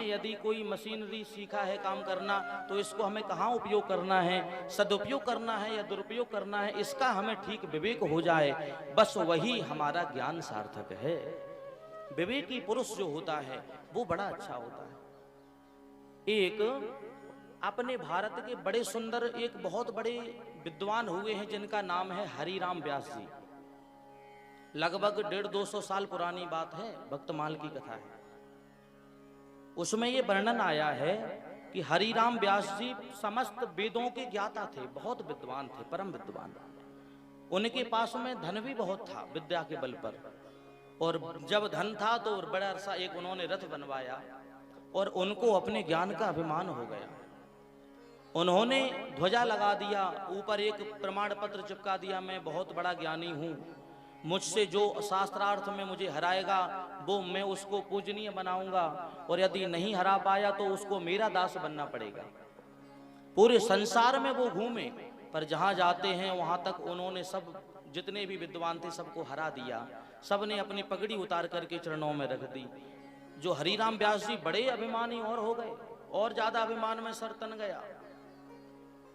हमने यदि कोई मशीनरी सीखा है काम करना, तो इसको हमें कहाँ उपयोग करना है, सदुपयोग करना है या दुरुपयोग करना है, इसका हमें ठीक विवेक हो जाए, बस वही हमारा ज्ञान सार्थक है। विवेकी पुरुष जो होता है वो बड़ा अच्छा होता है। एक अपने भारत के बड़े सुंदर एक बहुत बड़े विद्वान हुए हैं जिनका नाम है हरिराम व्यास जी। लगभग 150-200 साल पुरानी बात है, भक्तमाल की कथा है। उसमें ये वर्णन आया है कि हरिराम व्यास जी समस्त वेदों के ज्ञाता थे, बहुत विद्वान थे, परम विद्वान। उनके पास में धन भी बहुत था विद्या के बल पर, और जब धन था तो बड़ा सा एक उन्होंने रथ बनवाया और उनको अपने ज्ञान का अभिमान हो गया। उन्होंने ध्वजा लगा दिया, ऊपर एक प्रमाण पत्र चिपका दिया, मैं बहुत बड़ा ज्ञानी हूं, मुझसे जो शास्त्रार्थ में मुझे हराएगा वो मैं उसको पूजनीय बनाऊंगा, और यदि नहीं हरा पाया तो उसको मेरा दास बनना पड़ेगा। पूरे संसार में वो घूमे, पर जहां जाते हैं वहां तक उन्होंने सब जितने भी विद्वान थे सबको हरा दिया। सबने अपनी पगड़ी उतार करके चरणों में रख दी। जो हरिराम व्यास जी बड़े अभिमानी और हो गए, और ज्यादा अभिमान में सर तन गया।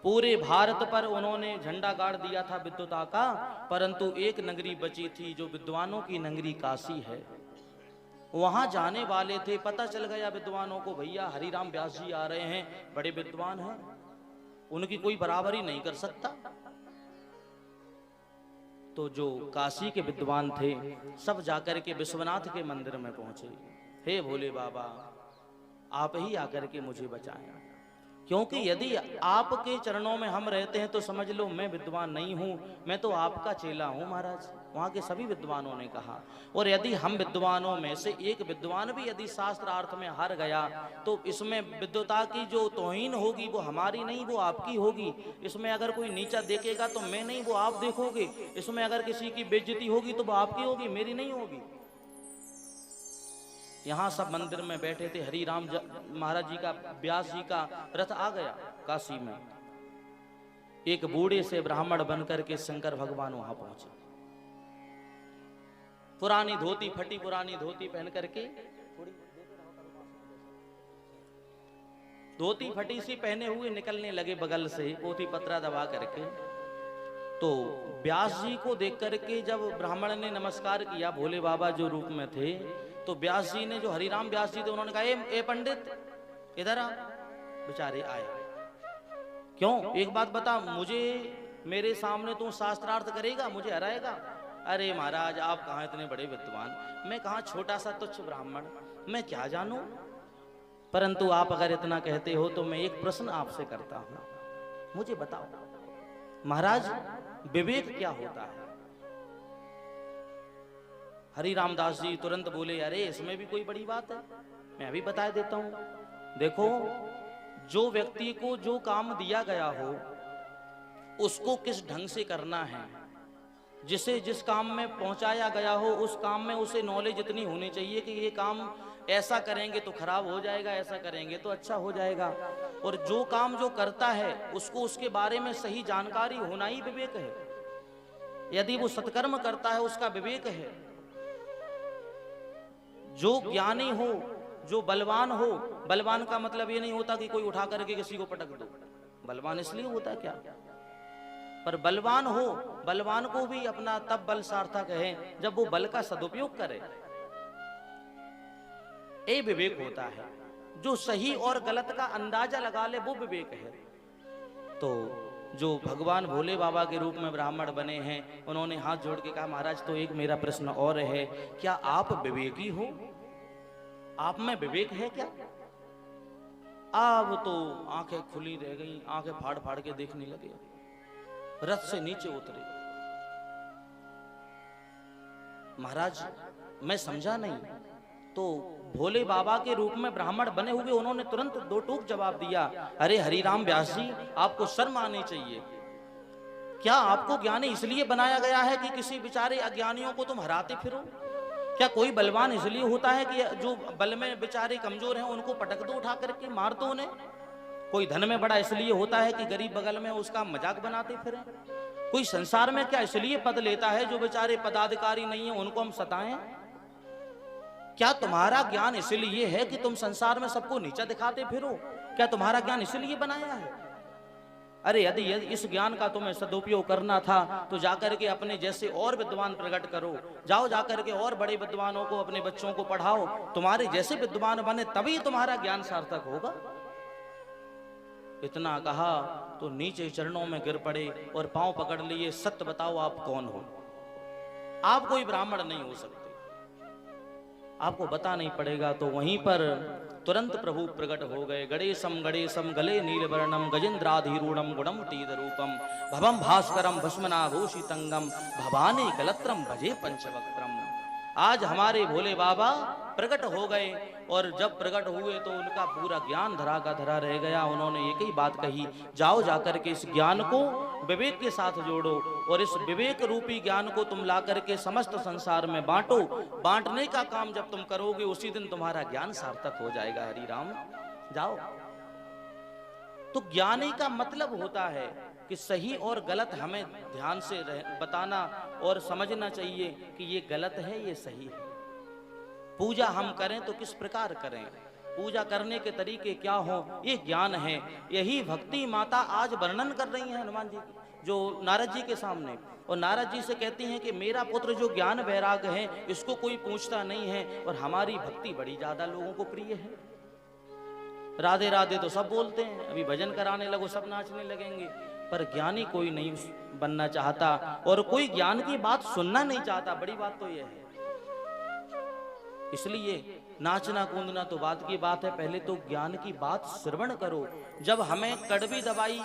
पूरे भारत पर उन्होंने झंडा गाड़ दिया था विद्वता का, परंतु एक नगरी बची थी जो विद्वानों की नगरी काशी है। वहां जाने वाले थे, पता चल गया विद्वानों को, भैया हरिराम व्यास जी आ रहे हैं, बड़े विद्वान हैं, उनकी कोई बराबरी नहीं कर सकता। तो जो काशी के विद्वान थे सब जाकर के विश्वनाथ के मंदिर में पहुंचे। हे भोले बाबा, आप ही आकर के मुझे बचाएं, क्योंकि यदि आपके चरणों में हम रहते हैं तो समझ लो मैं विद्वान नहीं हूं, मैं तो आपका चेला हूं महाराज। वहां के सभी विद्वानों ने कहा। और यदि हम विद्वानों में से एक विद्वान भी यदि शास्त्रार्थ में हार गया तो इसमें विद्वता की जो तौहीन होगी वो हमारी नहीं, वो आपकी होगी। इसमें अगर कोई नीचा देखेगा तो मैं नहीं, वो आप देखोगे। इसमें अगर किसी की बेइज्जती होगी तो वो आपकी होगी, मेरी नहीं होगी। यहाँ सब मंदिर में बैठे थे, हरिराम महाराज जी का, व्यास जी का रथ आ गया काशी में। एक बूढ़े से ब्राह्मण बनकर के शंकर भगवान वहां पहुंचे। पुरानी धोती, फटी पुरानी धोती पहन करके, धोती फटी सी पहने हुए निकलने लगे बगल से, पोथी पत्रा दबा करके। तो व्यास जी को देख करके जब ब्राह्मण ने नमस्कार किया, भोले बाबा जो रूप में थे, तो व्यास जी ने, जो हरिराम व्यास जी थे, उन्होंने कहा ए पंडित इधर आ। बेचारे आए। क्यों, एक बात बता, मुझे मेरे सामने तू शास्त्रार्थ करेगा, मुझे हराएगा? अरे महाराज, आप कहाँ इतने बड़े विद्वान, मैं कहाँ छोटा सा तुच्छ ब्राह्मण, मैं क्या जानूं। परंतु आप अगर इतना कहते हो तो मैं एक प्रश्न आपसे करता हूं, मुझे बताओ महाराज, विवेक क्या होता है? हरि रामदास जी तुरंत बोले, अरे इसमें भी कोई बड़ी बात है, मैं अभी बता देता हूं। देखो, जो व्यक्ति को जो काम दिया गया हो उसको किस ढंग से करना है, जिसे जिस काम में पहुंचाया गया हो उस काम में उसे नॉलेज इतनी होनी चाहिए कि ये काम ऐसा करेंगे तो खराब हो जाएगा, ऐसा करेंगे तो अच्छा हो जाएगा। और जो काम जो करता है उसको उसके बारे में सही जानकारी होना ही विवेक है। यदि वो सत्कर्म करता है उसका विवेक है। जो ज्ञानी हो, जो बलवान हो, बलवान का मतलब ये नहीं होता कि कोई उठा करके किसी को पटक दो, बलवान इसलिए होता है क्या, पर बलवान हो, बलवान को भी अपना तब बल सार्थक है जब वो बल का सदुपयोग करे। ये विवेक होता है। जो सही और गलत का अंदाजा लगा ले वो विवेक है। तो जो भगवान भोले बाबा के रूप में ब्राह्मण बने हैं, उन्होंने हाथ जोड़ के कहा, महाराज तो एक मेरा प्रश्न और है, क्या आप विवेकी हो? आप में विवेक है क्या? अब तो आंखें खुली रह गई, आंखें फाड़ फाड़ के देखने लगे, रथ से नीचे उतरे। महाराज मैं समझा नहीं। तो भोले बाबा के रूप में ब्राह्मण बने हुए उन्होंने तुरंत दो टूक जवाब दिया, अरे हरिराम व्यास जी, आपको शर्म आनी चाहिए। क्या आपको ज्ञानी इसलिए बनाया गया है कि किसी बेचारे अज्ञानियों को तुम हराते फिरो? क्या कोई बलवान इसलिए होता है कि जो बल में बेचारे कमजोर हैं उनको पटक दो, उठा करके मार दो उन्हें? कोई धन में बड़ा इसलिए होता है कि गरीब बगल में उसका मजाक बनाते फिरें? कोई संसार में क्या इसलिए पद लेता है जो बेचारे पदाधिकारी नहीं है उनको हम सताएं? क्या तुम्हारा ज्ञान इसलिए है कि तुम संसार में सबको नीचा दिखाते फिरो? क्या तुम्हारा ज्ञान इसलिए बनाया है? अरे यदि इस ज्ञान का तुम्हें सदुपयोग करना था तो जाकर के अपने जैसे और विद्वान प्रकट करो, जाओ जाकर के और बड़े विद्वानों को अपने बच्चों को पढ़ाओ, तुम्हारे जैसे विद्वान बने तभी तुम्हारा ज्ञान सार्थक होगा। इतना कहा तो नीचे चरणों में गिर पड़े और पांव पकड़ लिए। सत्य बताओ आप कौन हो? आप कोई ब्राह्मण नहीं हो सकते, आपको बता नहीं पड़ेगा। तो वहीं पर तुरंत प्रभु प्रकट हो गए। गणेशम गले नीलवर्णम गजेंद्राधिरूढ़म गुणम तीद रूपम भवम भास्करम भस्मनाभूषितंगम भवानी कलत्रम भजे पंचवक्त्रम। आज हमारे भोले बाबा प्रकट हो गए और जब प्रकट हुए तो उनका पूरा ज्ञान धरा का धरा रह गया। उन्होंने एक ही बात कही, जाओ जाकर के इस ज्ञान को विवेक के साथ जोड़ो और इस विवेक रूपी ज्ञान को तुम ला करके समस्त संसार में बांटो। बांटने का काम जब तुम करोगे उसी दिन तुम्हारा ज्ञान सार्थक हो जाएगा। हरि राम। जाओ। तो ज्ञानी का मतलब होता है कि सही और गलत हमें ध्यान से बताना और समझना चाहिए कि ये गलत है, ये सही है। पूजा हम करें तो किस प्रकार करें, पूजा करने के तरीके क्या हो, ये ज्ञान है। यही भक्ति माता आज वर्णन कर रही है हनुमान जी की, जो नारद जी के सामने। और नारद जी से कहती हैं कि मेरा पुत्र जो ज्ञान वैराग है इसको कोई पूछता नहीं है और हमारी भक्ति बड़ी ज्यादा लोगों को प्रिय है। राधे राधे तो सब बोलते हैं, अभी भजन कराने लगो सब नाचने लगेंगे, पर ज्ञानी कोई नहीं बनना चाहता और कोई ज्ञान की बात सुनना नहीं चाहता। बड़ी बात तो यह है। इसलिए नाचना कूदना तो बात की बात है, पहले तो ज्ञान की बात श्रवण करो। जब हमें कड़वी दवाई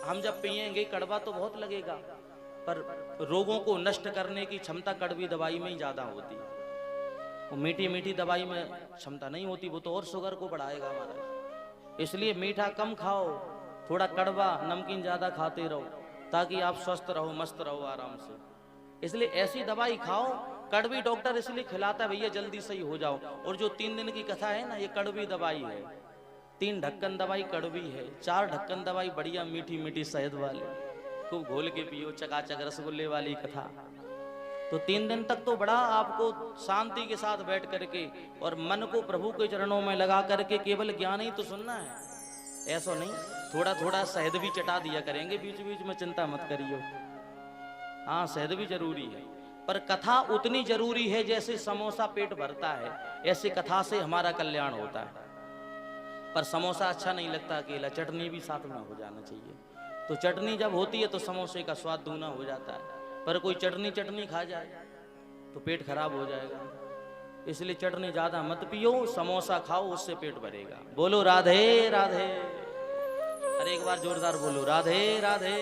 हम जब पिएंगे, कड़वा तो बहुत लगेगा, पर रोगों को नष्ट करने की क्षमता कड़वी दवाई में ही ज्यादा होती है। वो मीठी मीठी दवाई में क्षमता नहीं होती, वो तो और शुगर को बढ़ाएगा हमारा। इसलिए मीठा कम खाओ, थोड़ा कड़वा नमकीन ज्यादा खाते रहो ताकि आप स्वस्थ रहो, मस्त रहो आराम से। इसलिए ऐसी दवाई खाओ। कड़वी डॉक्टर इसलिए खिलाता है भैया जल्दी सही हो जाओ। और जो 3 दिन की कथा है ना, ये कड़वी दवाई है। 3 ढक्कन दवाई कड़वी है, 4 ढक्कन दवाई बढ़िया मीठी मीठी शहद वाली, खूब घोल के पियो, चकाचक रसगुल्ले वाली कथा। तो 3 दिन तक तो बड़ा आपको शांति के साथ बैठ करके और मन को प्रभु के चरणों में लगा करके केवल ज्ञान ही तो सुनना है। ऐसा नहीं, थोड़ा थोड़ा शहद भी चटा दिया करेंगे बीच बीच में, चिंता मत करियो। हाँ, शहद भी जरूरी है, पर कथा उतनी जरूरी है जैसे समोसा पेट भरता है, ऐसे कथा से हमारा कल्याण होता है। पर समोसा अच्छा नहीं लगता अकेला, चटनी भी साथ में हो जाना चाहिए। तो चटनी जब होती है तो समोसे का स्वाद दूना हो जाता है। पर कोई चटनी खा जाए तो पेट खराब हो जाएगा। इसलिए चटनी ज्यादा मत पियो, समोसा खाओ, उससे पेट भरेगा। बोलो राधे राधे। अरे एक बार जोरदार बोलो राधे राधे।